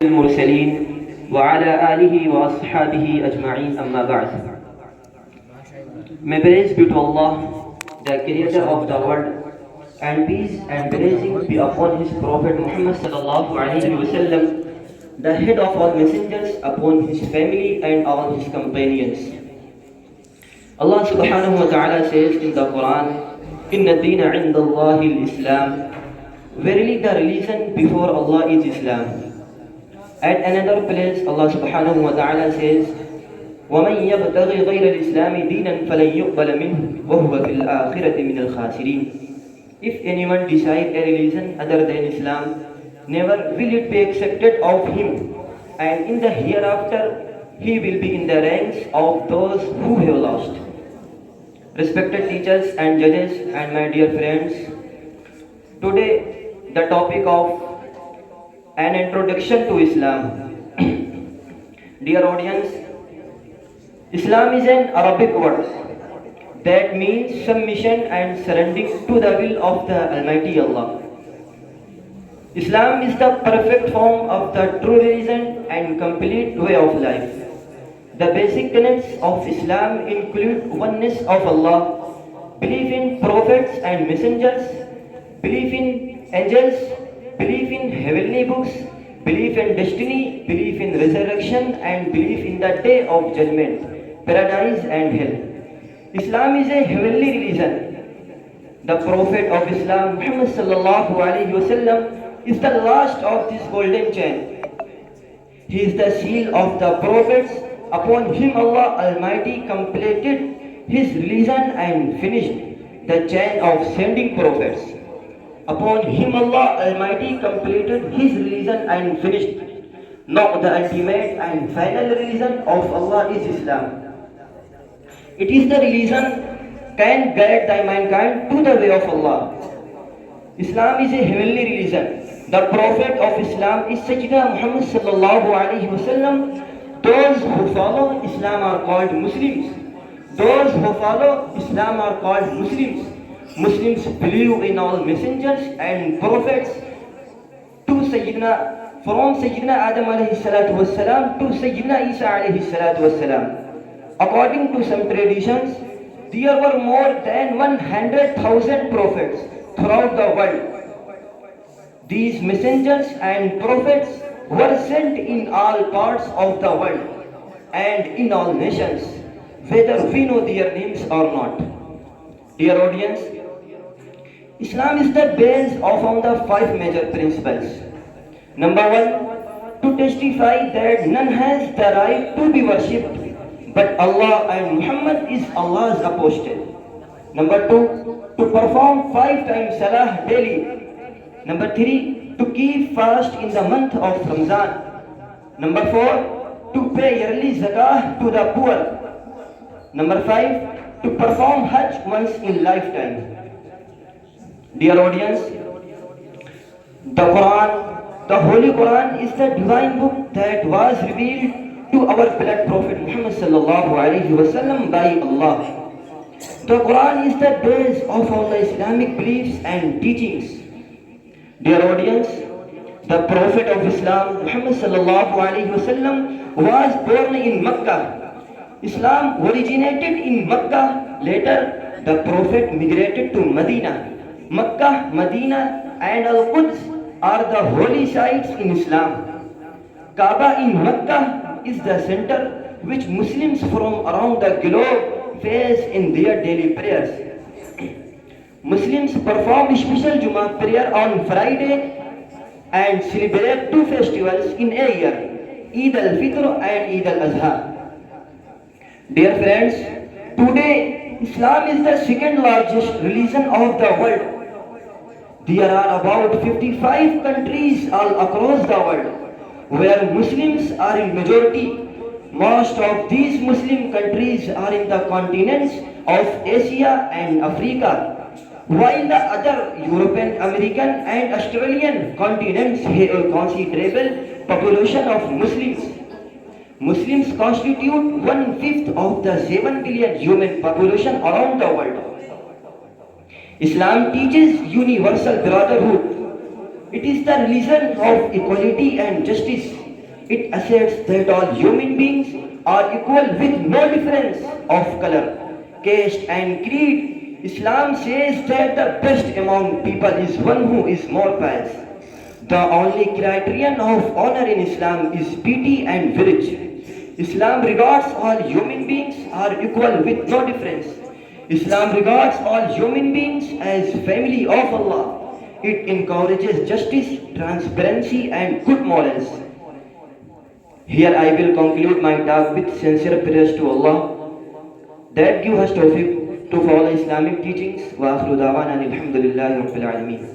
المرسلين وعلى آله وأصحابه أجمعين أما بعد. May praise be to Allah, the creator of the world, and peace and blessings be upon his prophet Muhammad sallallahu alaihi wasallam, the head of all messengers, upon his family and all his companions. Allah subhanahu wa ta'ala says in the Quran, Inna deena inda Allahi al-Islam. Verily the religion before Allah is Islam. At another place, Allah subhanahu wa ta'ala says, وَمَنْ يَبْتَغِي غَيْرَ الْإِسْلَامِ دِينًا فَلَنْ يُقْبَلَ مِنْهُ وَهُوَ فِي الْآخِرَةِ مِنَ الْخَاسِرِينَ. If anyone desires a religion other than Islam, never will it be accepted of him, and in the hereafter he will be in the ranks of those who have lost. Respected teachers and judges and my dear friends, today the topic of an introduction to Islam. Dear audience, Islam is an Arabic word that means submission and surrendering to the will of the Almighty Allah. Islam is the perfect form of the true religion and complete way of life. The basic tenets of Islam include oneness of Allah, belief in prophets and messengers, belief in angels, belief in heavenly books, belief in destiny, belief in resurrection, and belief in the day of judgment, paradise and hell. Islam is a heavenly religion. The Prophet of Islam, Muhammad sallallahu alaihi wasallam, is the last of this golden chain. He is the seal of the prophets. Upon him Allah Almighty completed his religion and finished the chain of sending prophets. Upon him Allah Almighty completed his religion and finished. Now the ultimate and final religion of Allah is Islam. It is the religion can guide the mankind to the way of Allah. Islam is a heavenly religion. The Prophet of Islam is Sayyidina Muhammad sallallahu alaihi wasallam. Those who follow Islam are called Muslims. Those who follow Islam are called Muslims. Muslims believe in all messengers and prophets from Sayyidina Adam alayhi salatu wassalam to Sayyidina Isa alayhi salatu wassalam. According to some traditions, there were more than 100,000 prophets throughout the world. These messengers and prophets were sent in all parts of the world and in all nations, whether we know their names or not. Dear audience, Islam is the base of all the five major principles. Number one, to testify that none has the right to be worshipped but Allah and Muhammad is Allah's apostle. Number two, to perform 5 times salah daily. Number three, to keep fast in the month of Ramzan. Number four, to pay yearly zakah to the poor. Number five, to perform Hajj once in lifetime. Dear audience, the Holy Quran is the divine book that was revealed to our beloved Prophet Muhammad sallallahu alaihi wasallam by Allah. The Quran is the base of all the Islamic beliefs and teachings. Dear audience, the Prophet of Islam, Muhammad sallallahu alaihi wasallam, was born in Makkah. Islam originated in Makkah. Later, the Prophet migrated to Medina. Makkah, Medina, and Al-Quds are the holy sites in Islam. Kaaba in Makkah is the center which Muslims from around the globe face in their daily prayers. Muslims perform special Jummah prayer on Friday and celebrate 2 festivals in a year, Eid al-Fitr and Eid al-Adha. Dear friends, today Islam is the second largest religion of the world. There are about 55 countries all across the world where Muslims are in majority. Most of these Muslim countries are in the continents of Asia and Africa, while the other European, American and Australian continents have a considerable population of Muslims. Muslims constitute 1/5 of the 7 billion human population around the world. Islam teaches universal brotherhood. It is the religion of equality and justice. It asserts that all human beings are equal with no difference of color, caste and creed. Islam says that the best among people is one who is more pious. The only criterion of honor in Islam is piety and virtue. Islam regards all human beings are equal with no difference. Islam regards all human beings as family of Allah. It encourages justice, transparency and good morals. Here I will conclude my talk with sincere prayers to Allah that give us tawfiq to follow Islamic teachings. Wa akhiru da'wana alhamdulillahi rabbil alameen.